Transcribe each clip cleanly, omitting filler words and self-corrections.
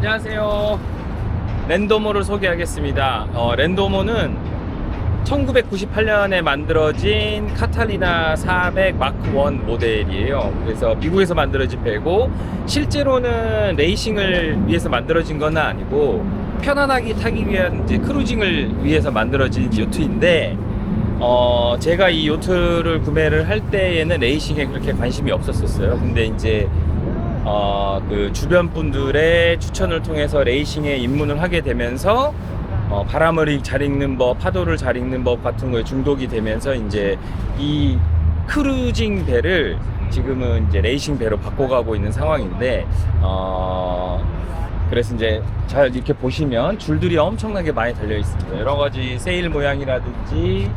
안녕하세요. 랜도모를 소개하겠습니다. 랜도모는 1998년에 만들어진 카탈리나 400 마크 1 모델이에요. 그래서 미국에서 만들어진 배고, 실제로는 레이싱을 위해서 만들어진 건 아니고 편안하게 타기 위한 이제 크루징을 위해서 만들어진 요트인데, 제가 이 요트를 구매를 할 때에는 레이싱에 그렇게 관심이 없었어요. 근데 이제 그 주변 분들의 추천을 통해서 레이싱에 입문을 하게 되면서 바람을 잘 읽는 법, 파도를 잘 읽는 법 같은 거에 중독이 되면서 이제 이 크루징 배를 지금은 이제 레이싱 배로 바꿔가고 있는 상황인데, 그래서 이제 잘 이렇게 보시면 줄들이 엄청나게 많이 달려 있습니다. 여러 가지 세일 모양이라든지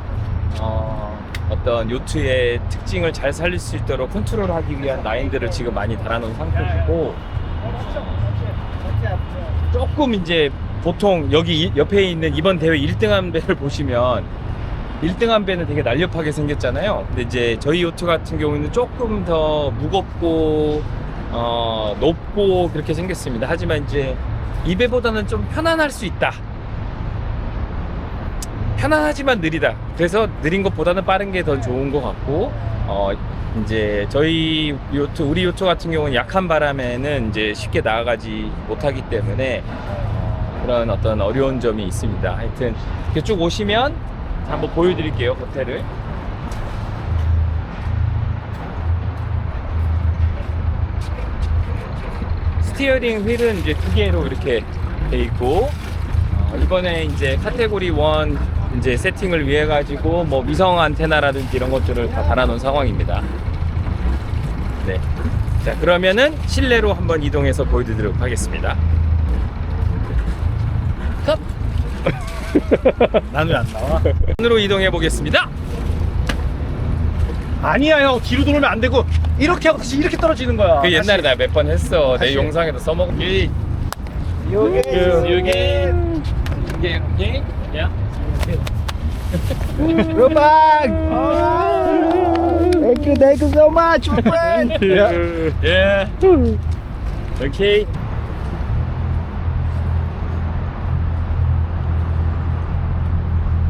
어떤 요트의 특징을 잘 살릴 수 있도록 컨트롤하기 위한 라인들을 지금 많이 달아놓은 상태이고, 조금 이제 보통 여기 옆에 있는 이번 대회 1등한 배를 보시면 1등한 배는 되게 날렵하게 생겼잖아요. 근데 이제 저희 요트 같은 경우는 조금 더 무겁고 높고 그렇게 생겼습니다. 하지만 이제 이 배보다는 좀 편안할 수 있다. 편안하지만 느리다. 그래서 느린 것보다는 빠른 게 더 좋은 것 같고, 이제 저희 요트, 우리 요트 같은 경우는 약한 바람에는 이제 쉽게 나아가지 못하기 때문에 그런 어떤 어려운 점이 있습니다. 하여튼 이렇게 쭉 오시면 한번 보여드릴게요, 호텔을. 스티어링 휠은 이제 두 개로 이렇게 돼 있고, 이번에 이제 카테고리 1 이제 세팅을 위해 가지고 뭐 위성 안테나라든지 이런 것들을 다 달아놓은 상황입니다. 네. 자, 그러면은 실내로 한번 이동해서 보여드리도록 하겠습니다. 컷! 난 왜 안 나와? 으로 이동해 보겠습니다. 아니야 형, 뒤로 돌면 안 되고 이렇게 하고 다시 이렇게 떨어지는 거야. 그 옛날에 나 몇 번 했어. 내 다시. 영상에도 써먹기. 요게 야. 로박. Thank you so much, my friend. 예. 오케이.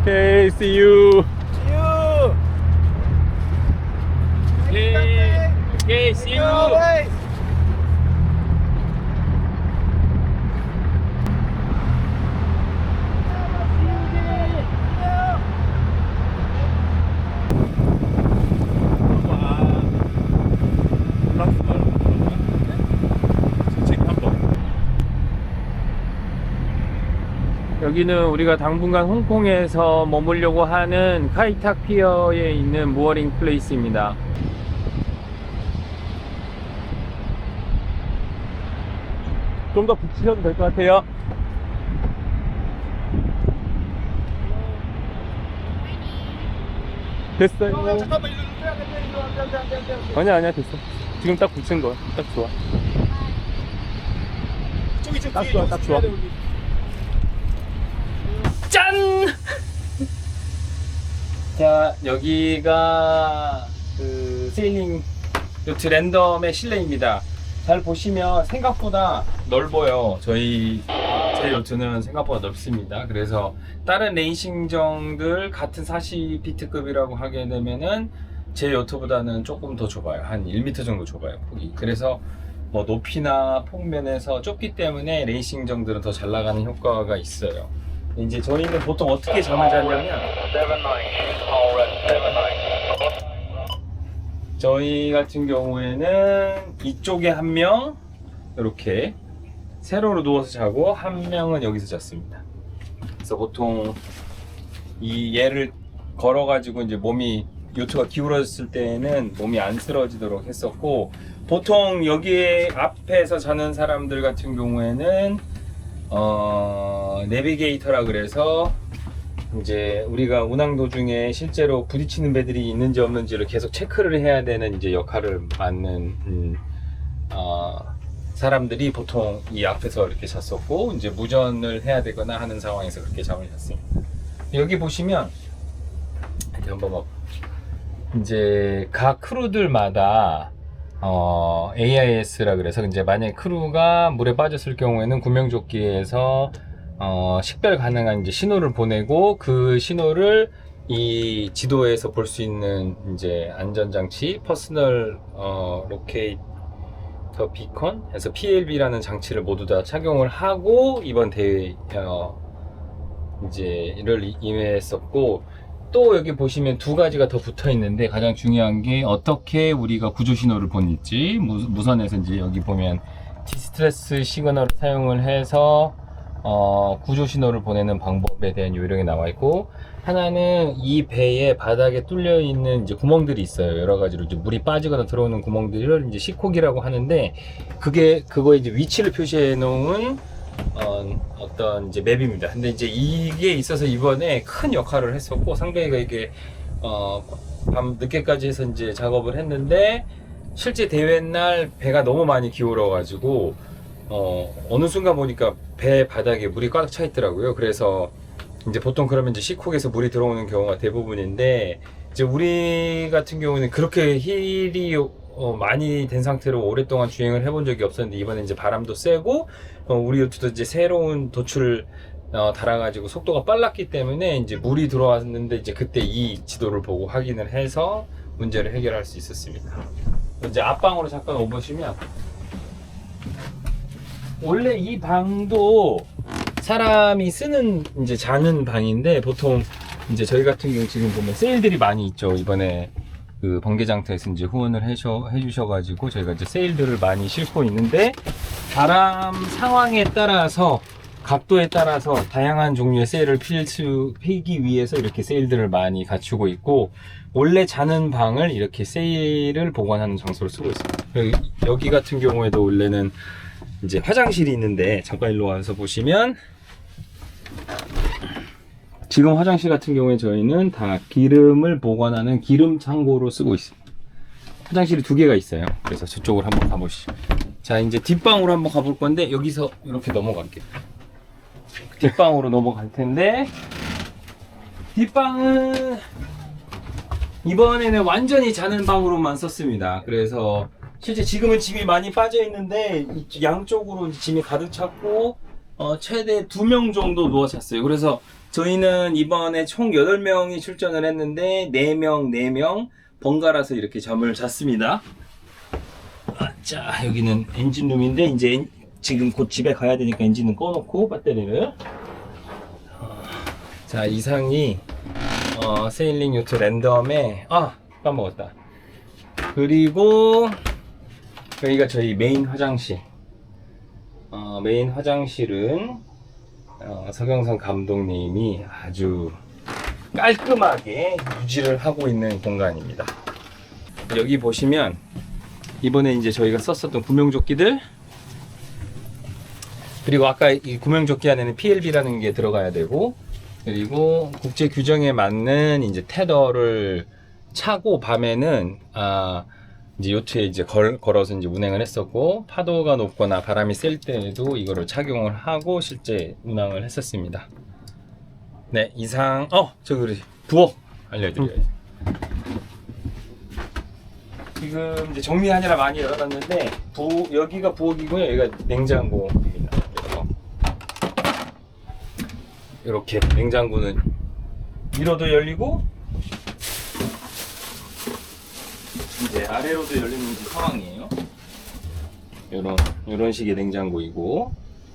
Okay, see you. See you. Okay, see you. Always. 여기는 우리가 당분간 홍콩에서 머물려고 하는 카이탁 피어에 있는 무어링 플레이스입니다. 좀 더 붙이셔도 될 것 같아요. 됐어요. 잠깐만 일로 아니야 됐어. 지금 딱 붙인 거 딱 좋아. 저기 저 딱 뒤에 좋아, 딱 좋아. 짠! 자, 여기가 그 세일링 요트 랜덤의 실내입니다. 잘 보시면 생각보다 넓어요. 제 요트는 생각보다 넓습니다. 그래서 다른 레이싱정들 같은 40피트급이라고 하게 되면은 제 요트보다는 조금 더 좁아요. 한 1m 정도 좁아요, 폭이. 그래서 뭐 높이나 폭면에서 좁기 때문에 레이싱정들은 더 잘 나가는 효과가 있어요. 이제 저희는 보통 어떻게 잠을 자냐면, 저희 같은 경우에는 이쪽에 한 명 이렇게 세로로 누워서 자고 한 명은 여기서 잤습니다. 그래서 보통 이 얘를 걸어 가지고 이제 몸이 요트가 기울어졌을 때에는 몸이 안 쓰러지도록 했었고, 보통 여기에 앞에서 자는 사람들 같은 경우에는 내비게이터라 그래서 이제 우리가 운항 도중에 실제로 부딪히는 배들이 있는지 없는지를 계속 체크를 해야 되는 이제 역할을 맡는 사람들이 보통 이 앞에서 이렇게 잤었고, 이제 무전을 해야 되거나 하는 상황에서 그렇게 잠을 잤습니다. 여기 보시면 이렇게 한번 이제 각 크루들마다 AIS라 그래서 이제 만약에 크루가 물에 빠졌을 경우에는 구명조끼에서 식별 가능한 이제 신호를 보내고 그 신호를 이 지도에서 볼 수 있는 이제 안전장치 퍼스널 로케이터 비컨 해서 PLB라는 장치를 모두 다 착용을 하고 이번 대회 이제를 임했었고, 또 여기 보시면 두 가지가 더 붙어 있는데 가장 중요한 게 어떻게 우리가 구조 신호를 보낼지, 무선에서 이제 여기 보면 디스트레스 시그널을 사용을 해서 구조 신호를 보내는 방법에 대한 요령이 나와 있고, 하나는 이 배의 바닥에 뚫려 있는 이제 구멍들이 있어요. 여러 가지로 이제 물이 빠지거나 들어오는 구멍들을 이제 시콕이라고 하는데, 그거에 이제 위치를 표시해 놓은 어떤 이제 맵입니다. 근데 이제 이게 있어서 이번에 큰 역할을 했었고, 상배이가 이게 밤 늦게까지 해서 이제 작업을 했는데, 실제 대회 날 배가 너무 많이 기울어 가지고 어느 순간 보니까 배 바닥에 물이 꽉 차 있더라고요. 그래서 이제 보통 그러면 이제 시콕에서 물이 들어오는 경우가 대부분인데, 이제 우리 같은 경우는 그렇게 힐이 많이 된 상태로 오랫동안 주행을 해본 적이 없었는데, 이번에 이제 바람도 세고 우리 요트도 이제 새로운 도출을 달아가지고 속도가 빨랐기 때문에 이제 물이 들어왔는데, 이제 그때 이 지도를 보고 확인을 해서 문제를 해결할 수 있었습니다. 이제 앞방으로 잠깐 오보시면, 원래 이 방도 사람이 쓰는 이제 자는 방인데, 보통 이제 저희 같은 경우 지금 보면 세일들이 많이 있죠. 이번에 그 번개장터에서 이제 후원을 해주셔가지고 저희가 이제 세일들을 많이 싣고 있는데, 바람 상황에 따라서 각도에 따라서 다양한 종류의 세일을 피기 위해서 이렇게 세일들을 많이 갖추고 있고, 원래 자는 방을 이렇게 세일을 보관하는 장소로 쓰고 있습니다. 여기 같은 경우에도 원래는 이제 화장실이 있는데, 잠깐 일로 와서 보시면 지금 화장실 같은 경우에 저희는 다 기름을 보관하는 기름 창고로 쓰고 있습니다. 화장실이 두 개가 있어요. 그래서 저쪽으로 한번 가보시죠. 자, 이제 뒷방으로 한번 가볼 건데, 여기서 이렇게 넘어갈게요. 뒷방으로 넘어갈 텐데, 뒷방은 이번에는 완전히 자는 방으로만 썼습니다. 그래서 실제 지금은 짐이 많이 빠져 있는데, 양쪽으로 짐이 가득 찼고 최대 2명 정도 누워 잤어요. 그래서 저희는 이번에 총 8명이 출전을 했는데 4명 번갈아서 이렇게 잠을 잤습니다. 자, 여기는 엔진룸인데, 이제 지금 곧 집에 가야 되니까 엔진은 꺼놓고 배터리를. 자, 이상이 세일링 요트 랜덤에 까먹었다. 그리고 여기가 저희 메인 화장실. 메인 화장실은 서경선 감독님이 아주 깔끔하게 유지를 하고 있는 공간입니다. 여기 보시면 이번에 이제 저희가 썼었던 구명조끼들, 그리고 아까 이 구명조끼 안에는 PLB라는 게 들어가야 되고, 그리고 국제 규정에 맞는 이제 테더를 차고 밤에는 이제 요트에 이제 걸어서 이제 운행을 했었고, 파도가 높거나 바람이 셀 때에도 이거를 착용을 하고 실제 운항을 했었습니다. 네, 이상 저기 부엌 알려드려야지. 지금 이제 정리하느라 많이 열어놨는데, 여기가 부엌이고요, 여기가 냉장고입니다. 그래서 이렇게 냉장고는 위로도 열리고 이제 아래로도 열리는 상황이에요. 이런 식의 냉장고이고,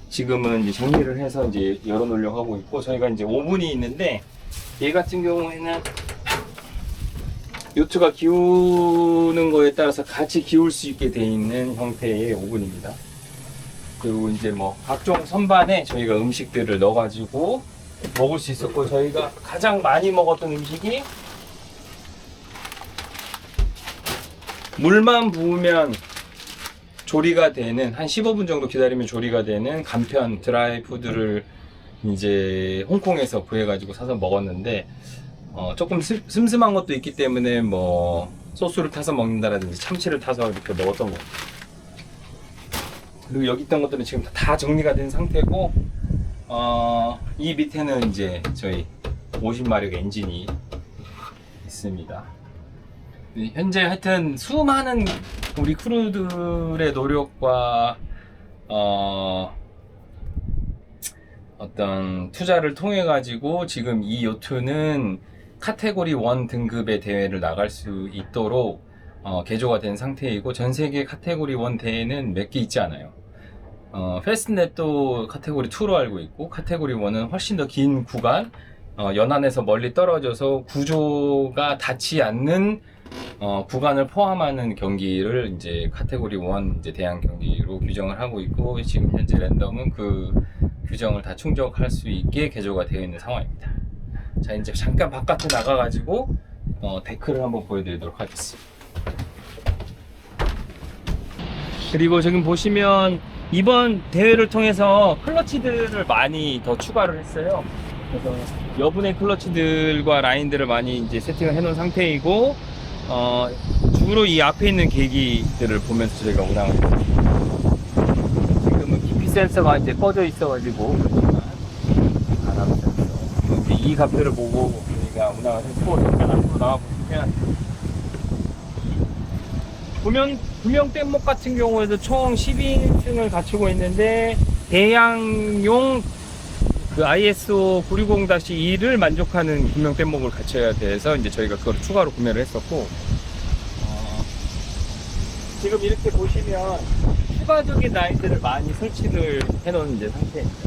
지금은 이제 정리를 해서 이제 열어놓으려고 하고 있고, 저희가 이제 오븐이 있는데, 얘 같은 경우에는 요트가 기우는 거에 따라서 같이 기울 수 있게 돼 있는 형태의 오븐입니다. 그리고 이제 뭐 각종 선반에 저희가 음식들을 넣어가지고 먹을 수 있었고, 저희가 가장 많이 먹었던 음식이 물만 부으면 조리가 되는, 한 15분 정도 기다리면 조리가 되는 간편 드라이 푸드를 이제 홍콩에서 구해가지고 사서 먹었는데, 조금 슴슴한 것도 있기 때문에 뭐 소스를 타서 먹는다라든지 참치를 타서 이렇게 먹었던 거. 그리고 여기 있던 것들은 지금 다 정리가 된 상태고, 이 밑에는 이제 저희 50마력 엔진이 있습니다. 현재 하여튼 수많은 우리 크루들의 노력과 어떤 투자를 통해 가지고 지금 이 요트는 카테고리 1 등급의 대회를 나갈 수 있도록 개조가 된 상태이고, 전 세계 카테고리 1 대회는 몇 개 있지 않아요. 패스트넷도 카테고리 2로 알고 있고, 카테고리 1은 훨씬 더 긴 구간, 연안에서 멀리 떨어져서 구조가 닿지 않는 구간을 포함하는 경기를 이제 카테고리 1 이제 대항 경기로 규정을 하고 있고, 지금 현재 랜덤은 그 규정을 다 충족할 수 있게 개조가 되어 있는 상황입니다. 자, 이제 잠깐 바깥에 나가가지고 데크를 한번 보여드리도록 하겠습니다. 그리고 지금 보시면 이번 대회를 통해서 클러치들을 많이 더 추가를 했어요. 그래서 여분의 클러치들과 라인들을 많이 이제 세팅을 해놓은 상태이고, 주로 이 앞에 있는 계기들을 보면서 저희가 운항을 했습니다. 지금은 깊이 센서가 이제 꺼져 있어가지고 바람 센서, 이제 이 값들을 보고 저희가 운항을 했고, 잠깐 앞으로 나와보시면 구명 뗏목 같은 경우에도 총 12인승을 갖추고 있는데, 대양용 그 ISO 960-2를 만족하는 구명 뗏목을 갖춰야 돼서 이제 저희가 그걸 추가로 구매를 했었고, 지금 이렇게 보시면 추가적인 라인들을 많이 설치를 해놓은 이제 상태입니다.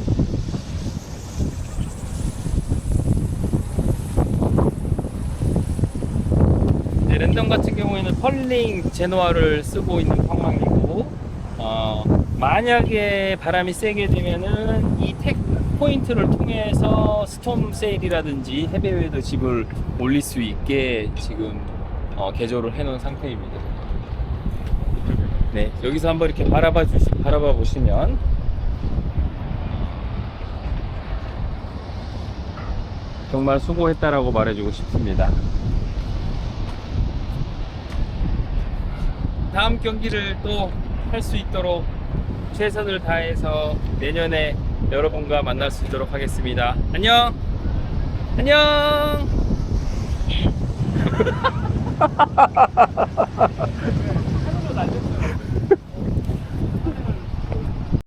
이제 랜덤 같은 경우에는 펄링 제노아를 쓰고 있는 상황이고, 만약에 바람이 세게 되면은 이 택 포인트를 통해서 스톰 세일이라든지 해배웨이더 집을 올릴 수 있게 지금 개조를 해놓은 상태입니다. 네, 여기서 한번 이렇게 바라봐 보시면 정말 수고했다라고 말해주고 싶습니다. 다음 경기를 또 할 수 있도록 최선을 다해서 내년에 여러분과 만날 수 있도록 하겠습니다. 안녕! 안녕!